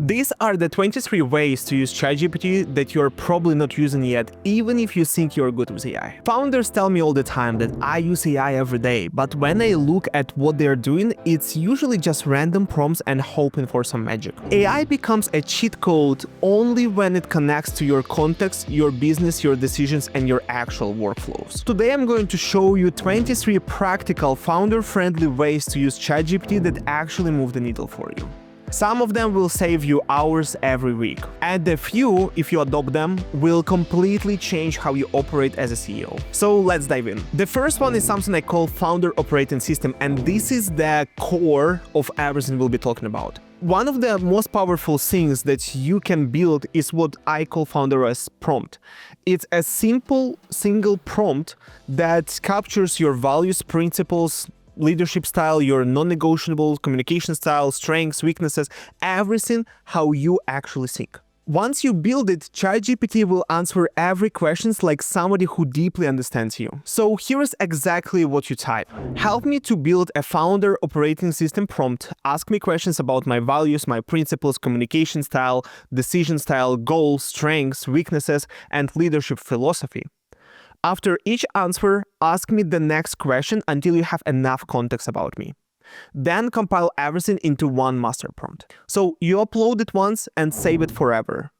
These are the 23 ways to use ChatGPT that you're probably not using yet, even if you think you're good with AI. Founders tell me all the time that I use AI every day, but when I look at what they're doing, it's usually just random prompts and hoping for some magic. AI becomes a cheat code only when it connects to your context, your business, your decisions, and your actual workflows. Today I'm going to show you 23 practical, founder-friendly ways to use ChatGPT that actually move the needle for you. Some of them will save you hours every week, and a few, if you adopt them, will completely change how you operate as a CEO. So let's dive in. The first one is something I call Founder Operating System, and this is the core of everything we'll be talking about. One of the most powerful things that you can build is what I call Founder OS prompt. It's a simple, single prompt that captures your values, principles, leadership style, your non-negotiable communication style, strengths, weaknesses, everything how you actually think. Once you build it, ChatGPT will answer every question like somebody who deeply understands you. So here's exactly what you type. Help me to build a founder operating system prompt. Ask me questions about my values, my principles, communication style, decision style, goals, strengths, weaknesses, and leadership philosophy. After each answer, ask me the next question until you have enough context about me. Then compile everything into one master prompt. So you upload it once and save it forever.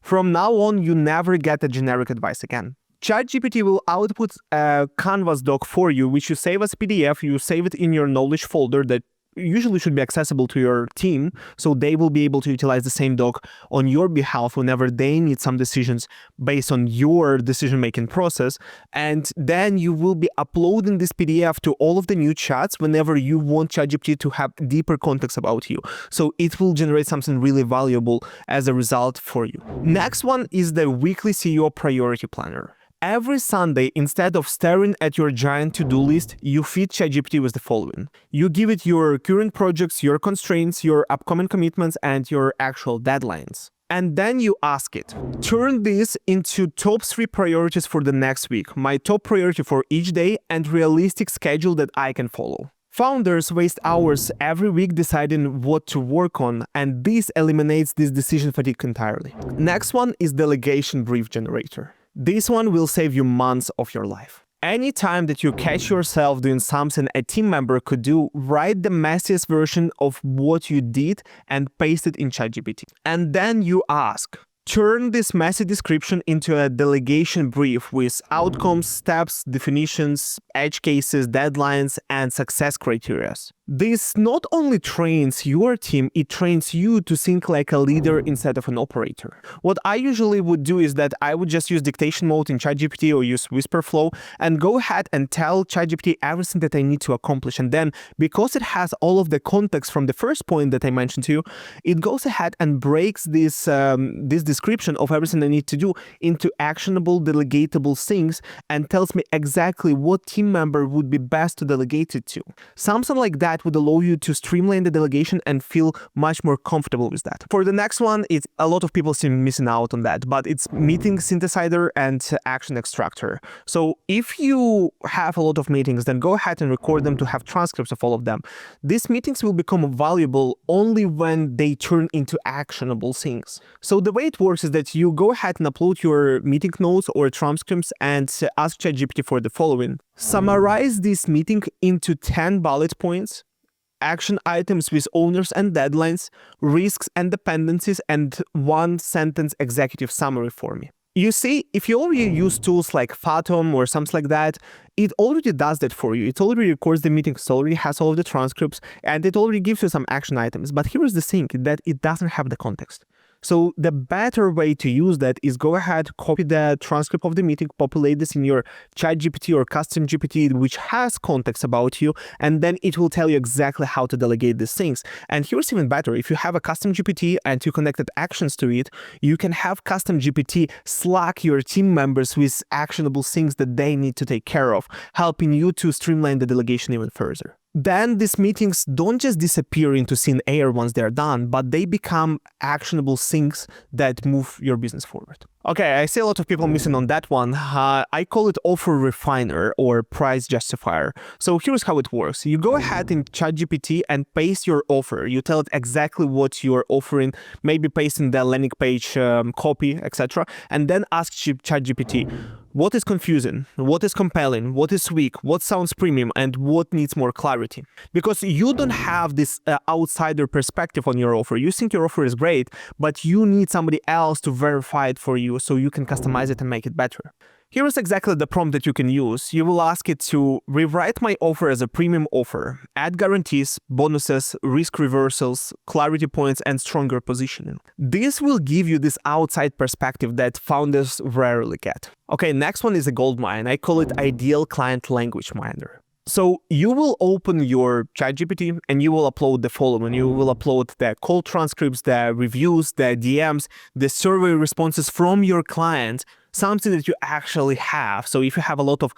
From now on, you never get a generic advice again. ChatGPT will output a Canvas doc for you, which you save as PDF. You save it in your knowledge folder that usually should be accessible to your team, so they will be able to utilize the same doc on your behalf whenever they need some decisions based on your decision-making process. And then you will be uploading this PDF to all of the new chats whenever you want ChatGPT to have deeper context about you. So it will generate something really valuable as a result for you. Next one is the weekly CEO priority planner. Every Sunday, instead of staring at your giant to-do list, you feed ChatGPT with the following. You give it your current projects, your constraints, your upcoming commitments, and your actual deadlines. And then you ask it, turn this into top 3 priorities for the next week, my top priority for each day, and realistic schedule that I can follow. Founders waste hours every week deciding what to work on, and this eliminates this decision fatigue entirely. Next one is Delegation Brief Generator. This one will save you months of your life. Anytime that you catch yourself doing something a team member could do, write the messiest version of what you did and paste it in ChatGPT. And then you ask, turn this messy description into a delegation brief with outcomes, steps, definitions, edge cases, deadlines, and success criteria. This not only trains your team, it trains you to think like a leader instead of an operator. What I usually would do is that I would just use dictation mode in ChatGPT or use Whisper Flow and go ahead and tell ChatGPT everything that I need to accomplish. And then because it has all of the context from the first point that I mentioned to you, it goes ahead and breaks this description of everything I need to do into actionable, delegatable things and tells me exactly what team member would be best to delegate it to. Something like that would allow you to streamline the delegation and feel much more comfortable with that. For the next one, it's a lot of people seem missing out on that, but it's Meeting Synthesizer and Action Extractor. So if you have a lot of meetings, then go ahead and record them to have transcripts of all of them. These meetings will become valuable only when they turn into actionable things. So the way it works is that you go ahead and upload your meeting notes or transcripts and ask ChatGPT for the following. Summarize this meeting into 10 bullet points, action items with owners and deadlines, risks and dependencies, and 1-sentence executive summary for me. You see, if you already use tools like Phantom or something like that, it already does that for you. It already records the meetings, it already has all of the transcripts, and it already gives you some action items. But here is the thing, that it doesn't have the context. So the better way to use that is go ahead, copy the transcript of the meeting, populate this in your ChatGPT or custom GPT, which has context about you, and then it will tell you exactly how to delegate these things. And here's even better. If you have a custom GPT and you connected actions to it, you can have custom GPT Slack your team members with actionable things that they need to take care of, helping you to streamline the delegation even further. Then these meetings don't just disappear into thin air once they're done, but they become actionable things that move your business forward. Okay, I see a lot of people missing on that one. I call it offer refiner or price justifier. So here's how it works. You go ahead in ChatGPT and paste your offer. You tell it exactly what you're offering, maybe paste in the landing page copy, etc. And then ask ChatGPT, what is confusing, what is compelling, what is weak, what sounds premium, and what needs more clarity. Because you don't have this outsider perspective on your offer. You think your offer is great, but you need somebody else to verify it for you so you can customize it and make it better. Here is exactly the prompt that you can use. You will ask it to rewrite my offer as a premium offer, add guarantees, bonuses, risk reversals, clarity points, and stronger positioning. This will give you this outside perspective that founders rarely get. Okay, next one is a gold mine. I call it ideal client language miner. So you will open your ChatGPT and you will upload the following. You will upload the call transcripts, the reviews, the DMs, the survey responses from your client, something that you actually have. So if you have a lot of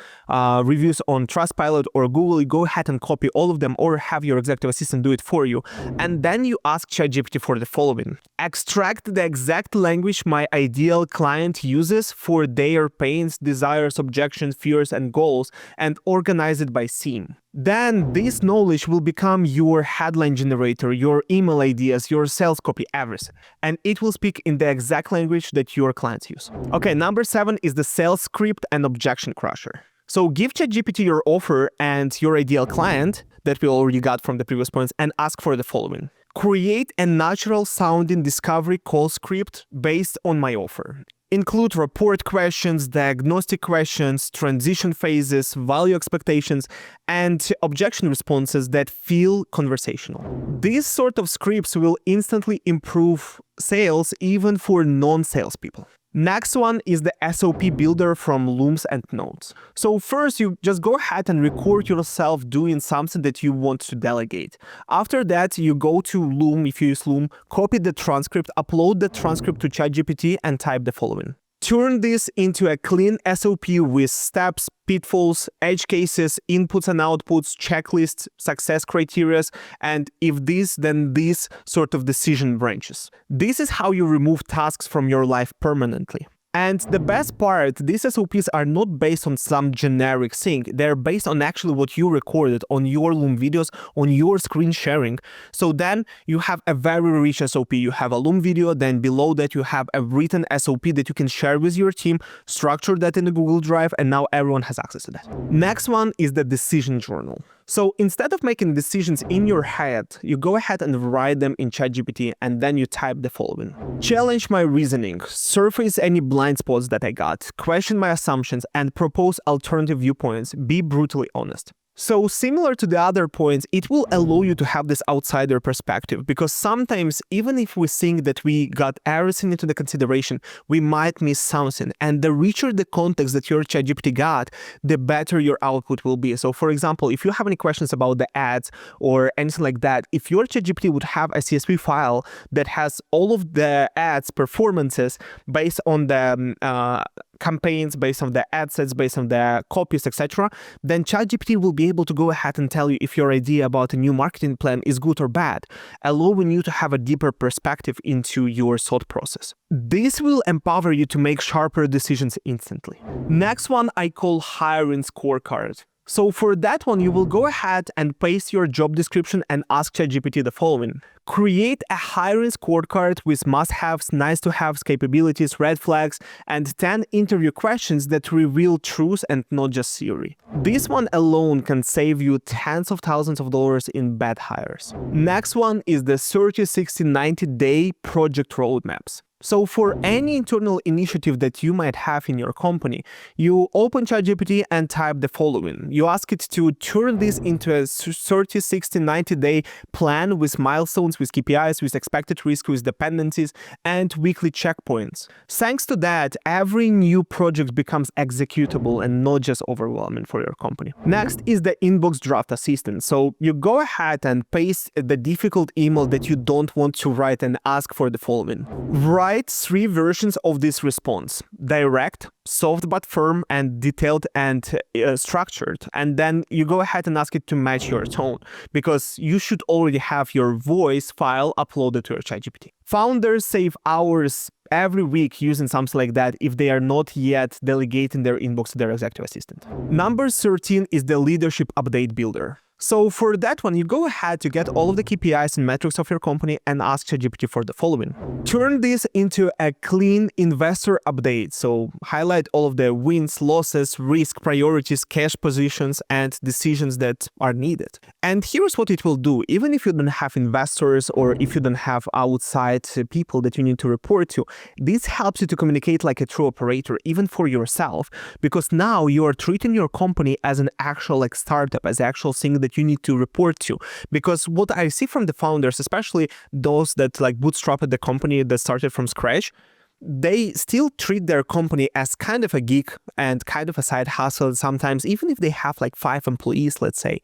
reviews on Trustpilot or Google, you go ahead and copy all of them or have your executive assistant do it for you. And then you ask ChatGPT for the following. Extract the exact language my ideal client uses for their pains, desires, objections, fears, and goals, and organize it by theme. Then this knowledge will become your headline generator, your email ideas, your sales copy, everything. And it will speak in the exact language that your clients use. Okay, number 7 is the sales script and objection crusher. So give ChatGPT your offer and your ideal client that we already got from the previous points and ask for the following. Create a natural sounding discovery call script based on my offer. Include report questions, diagnostic questions, transition phases, value expectations, and objection responses that feel conversational. These sort of scripts will instantly improve sales even for non-salespeople. Next one is the SOP builder from Looms and Notes. So first, you just go ahead and record yourself doing something that you want to delegate. After that, you go to Loom, if you use Loom, copy the transcript, upload the transcript to ChatGPT, and type the following. Turn this into a clean SOP with steps, pitfalls, edge cases, inputs and outputs, checklists, success criteria, and if this, then this sort of decision branches. This is how you remove tasks from your life permanently. And the best part, these SOPs are not based on some generic thing. They're based on actually what you recorded on your Loom videos, on your screen sharing. So then you have a very rich SOP. You have a Loom video, then below that you have a written SOP that you can share with your team, structure that in the Google Drive, and now everyone has access to that. Next one is the decision journal. So instead of making decisions in your head, you go ahead and write them in ChatGPT and then you type the following. Challenge my reasoning, surface any blind spots that I got, question my assumptions, and propose alternative viewpoints. Be brutally honest. So similar to the other points, it will allow you to have this outsider perspective, because sometimes even if we think that we got everything into the consideration, we might miss something. And the richer the context that your ChatGPT got, the better your output will be. So for example, if you have any questions about the ads or anything like that, if your ChatGPT would have a CSV file that has all of the ads performances based on the campaigns, based on the ad sets, based on the copies, etc., then ChatGPT will be able to go ahead and tell you if your idea about a new marketing plan is good or bad, allowing you to have a deeper perspective into your thought process. This will empower you to make sharper decisions instantly. Next one I call hiring scorecard. So for that one, you will go ahead and paste your job description and ask ChatGPT the following. Create a hiring scorecard with must-haves, nice-to-haves, capabilities, red flags, and 10 interview questions that reveal truth and not just theory. This one alone can save you tens of thousands of dollars in bad hires. Next one is the 30, 60, 90-day project roadmaps. So for any internal initiative that you might have in your company, you open ChatGPT and type the following. You ask it to turn this into a 30, 60, 90-day plan with milestones milestones, with KPIs, with expected risk, with dependencies, and weekly checkpoints. Thanks to that, every new project becomes executable and not just overwhelming for your company. Next is the inbox draft assistant. So you go ahead and paste the difficult email that you don't want to write and ask for the following. Write 3 versions of this response: direct, soft but firm, and detailed and structured. And then you go ahead and ask it to match your tone, because you should already have your voice file uploaded to your ChatGPT. Founders save hours every week using something like that if they are not yet delegating their inbox to their executive assistant. Number 13 is the leadership update builder. So for that one, you go ahead to get all of the KPIs and metrics of your company and ask ChatGPT for the following. Turn this into a clean investor update. So highlight all of the wins, losses, risk, priorities, cash positions, and decisions that are needed. And here's what it will do. Even if you don't have investors or if you don't have outside people that you need to report to, this helps you to communicate like a true operator, even for yourself, because now you are treating your company as an actual like startup, as an actual thing that you need to report to. Because what I see from the founders, especially those that like bootstrapped the company that started from scratch, they still treat their company as kind of a gig and kind of a side hustle. Sometimes, even if they have like 5 employees, let's say,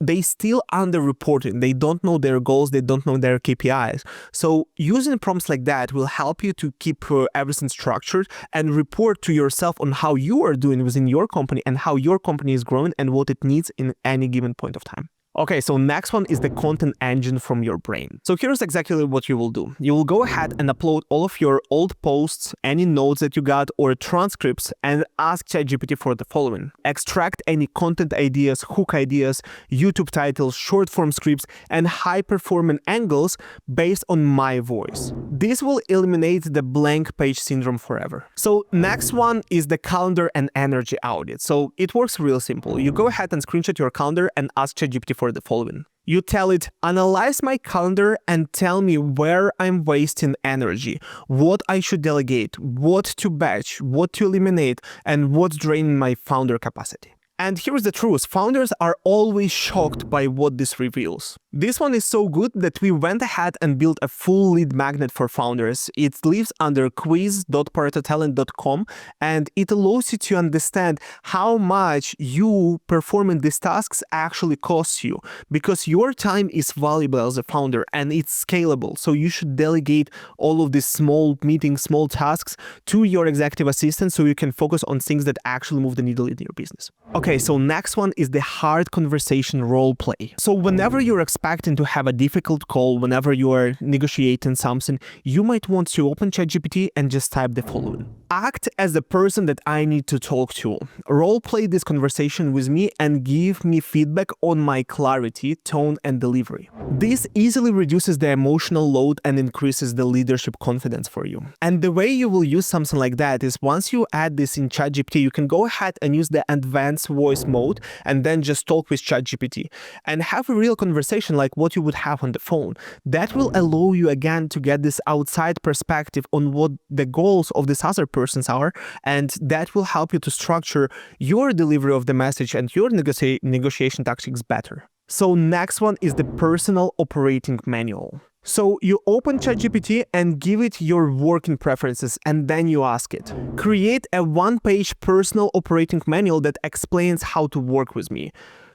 they still underreporting. They don't know their goals. They don't know their KPIs. So using prompts like that will help you to keep everything structured and report to yourself on how you are doing within your company and how your company is growing and what it needs in any given point of time. Okay, so next one is the content engine from your brain. So here's exactly what you will do. You will go ahead and upload all of your old posts, any notes that you got, or transcripts, and ask ChatGPT for the following. Extract any content ideas, hook ideas, YouTube titles, short form scripts, and high-performing angles based on my voice. This will eliminate the blank page syndrome forever. So next one is the calendar and energy audit. So it works real simple. You go ahead and screenshot your calendar and ask ChatGPT for the following. You tell it, analyze my calendar and tell me where I'm wasting energy, what I should delegate, what to batch, what to eliminate, and what's draining my founder capacity. And here's the truth, founders are always shocked by what this reveals. This one is so good that we went ahead and built a full lead magnet for founders. It lives under quiz.paratotalent.com, and it allows you to understand how much you performing these tasks actually costs you, because your time is valuable as a founder and it's scalable. So you should delegate all of these small meetings, small tasks to your executive assistant so you can focus on things that actually move the needle in your business. Okay, so next one is the hard conversation role play. So whenever you're expecting to have a difficult call, whenever you are negotiating something, you might want to open ChatGPT and just type the following. Act as the person that I need to talk to. Role play this conversation with me and give me feedback on my clarity, tone, and delivery. This easily reduces the emotional load and increases the leadership confidence for you. And the way you will use something like that is once you add this in ChatGPT, you can go ahead and use the advanced voice mode and then just talk with ChatGPT and have a real conversation like what you would have on the phone. That will allow you again to get this outside perspective on what the goals of this other persons are, and that will help you to structure your delivery of the message and your negotiation tactics better. So next one is the personal operating manual. So you open ChatGPT and give it your working preferences, and then you ask it, create a one-page personal operating manual that explains how to work with me.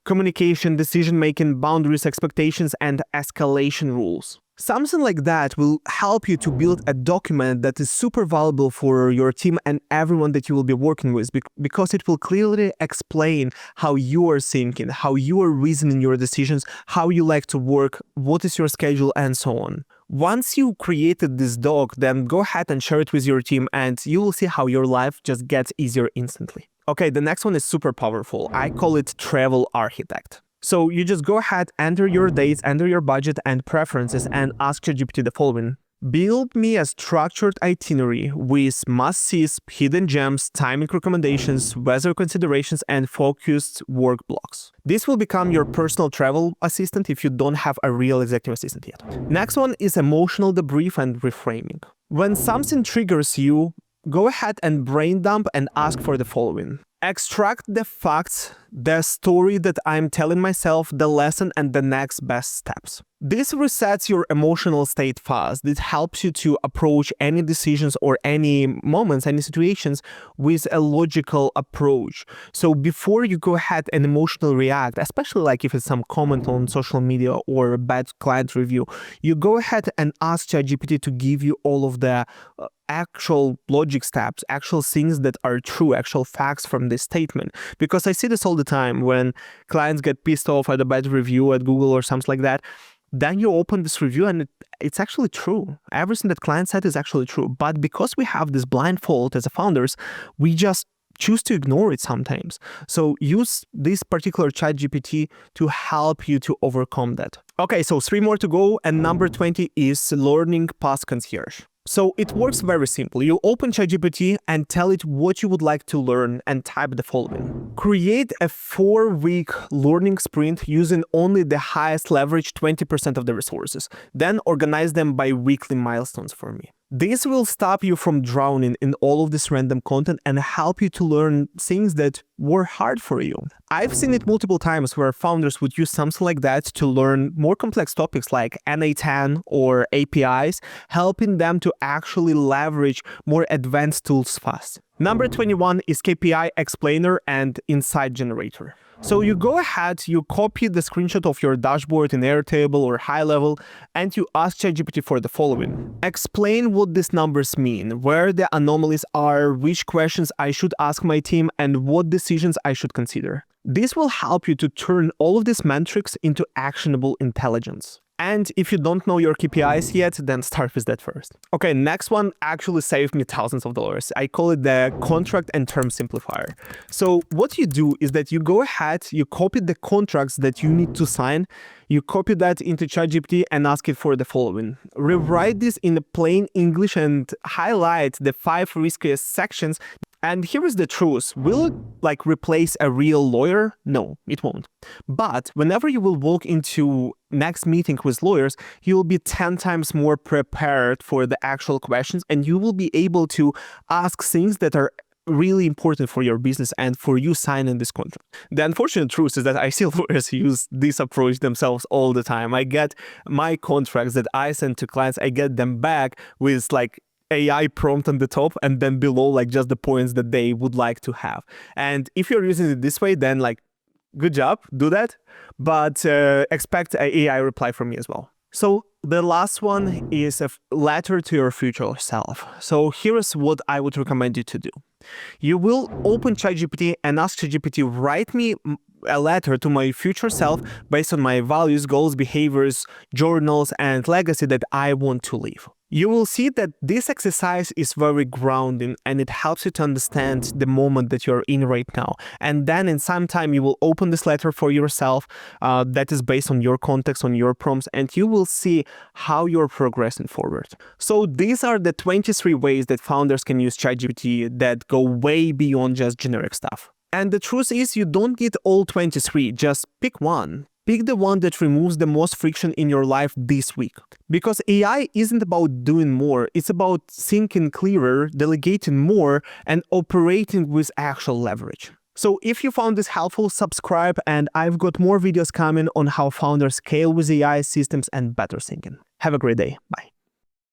Communication, decision-making, boundaries, expectations, and escalation rules. Something like that will help you to build a document that is super valuable for your team and everyone that you will be working with, because it will clearly explain how you are thinking, how you are reasoning your decisions, how you like to work, what is your schedule, and so on. Once you created this doc, then go ahead and share it with your team and you will see how your life just gets easier instantly. Okay, the next one is super powerful. I call it Travel Architect. So you just go ahead, enter your dates, enter your budget and preferences, and ask ChatGPT the following. Build me a structured itinerary with must-sees, hidden gems, timing recommendations, weather considerations, and focused work blocks. This will become your personal travel assistant if you don't have a real executive assistant yet. Next one is emotional debrief and reframing. When something triggers you, go ahead and brain dump and ask for the following. Extract the facts, the story that I'm telling myself, the lesson, and the next best steps. This resets your emotional state fast. It helps you to approach any decisions or any moments, any situations with a logical approach. So before you go ahead and emotionally react, especially like if it's some comment on social media or a bad client review, you go ahead and ask ChatGPT to give you all of the actual logic steps, actual things that are true, actual facts from this statement. Because I see this all the time when clients get pissed off at a bad review at Google or something like that. Then you open this review and it's actually true. Everything that client said is actually true. But because we have this blindfold as a founders, we just choose to ignore it sometimes. So use this particular ChatGPT to help you to overcome that. Okay, so 3 more to go, and number 20 is learning past concierge. So it works very simple. You open ChatGPT and tell it what you would like to learn and type the following. Create a 4-week learning sprint using only the highest leverage 20% of the resources. Then organize them by weekly milestones for me. This will stop you from drowning in all of this random content and help you to learn things that were hard for you. I've seen it multiple times where founders would use something like that to learn more complex topics like NA10 or APIs, helping them to actually leverage more advanced tools fast. Number 21 is KPI Explainer and Insight Generator. So you go ahead, you copy the screenshot of your dashboard in Airtable or High Level, and you ask ChatGPT for the following. Explain what these numbers mean, where the anomalies are, which questions I should ask my team, and what decisions I should consider. This will help you to turn all of these metrics into actionable intelligence. And if you don't know your KPIs yet, then start with that first. Okay, next one actually saved me thousands of dollars. I call it the contract and term simplifier. So what you do is that you go ahead, you copy the contracts that you need to sign, you copy that into ChatGPT and ask it for the following. Rewrite this in plain English and highlight the 5 riskiest sections. And here is the truth. Will it replace a real lawyer? No, it won't. But whenever you will walk into next meeting with lawyers, you will be 10 times more prepared for the actual questions, and you will be able to ask things that are really important for your business and for you signing this contract. The unfortunate truth is that I see lawyers use this approach themselves all the time. I get my contracts that I send to clients, I get them back with AI prompt on the top and then below just the points that they would like to have. And if you're using it this way, then good job, do that, but expect an AI reply from me as well. So the last one is a letter to your future self. So here's what I would recommend you to do. You will open ChatGPT and ask ChatGPT, write me a letter to my future self based on my values, goals, behaviors, journals, and legacy that I want to leave. You will see that this exercise is very grounding and it helps you to understand the moment that you're in right now. And then in some time, you will open this letter for yourself that is based on your context, on your prompts, and you will see how you're progressing forward. So these are the 23 ways that founders can use ChatGPT that go way beyond just generic stuff. And the truth is, you don't need all 23, just pick one. Pick the one that removes the most friction in your life this week. Because AI isn't about doing more, it's about thinking clearer, delegating more, and operating with actual leverage. So if you found this helpful, subscribe, and I've got more videos coming on how founders scale with AI systems and better thinking. Have a great day. Bye.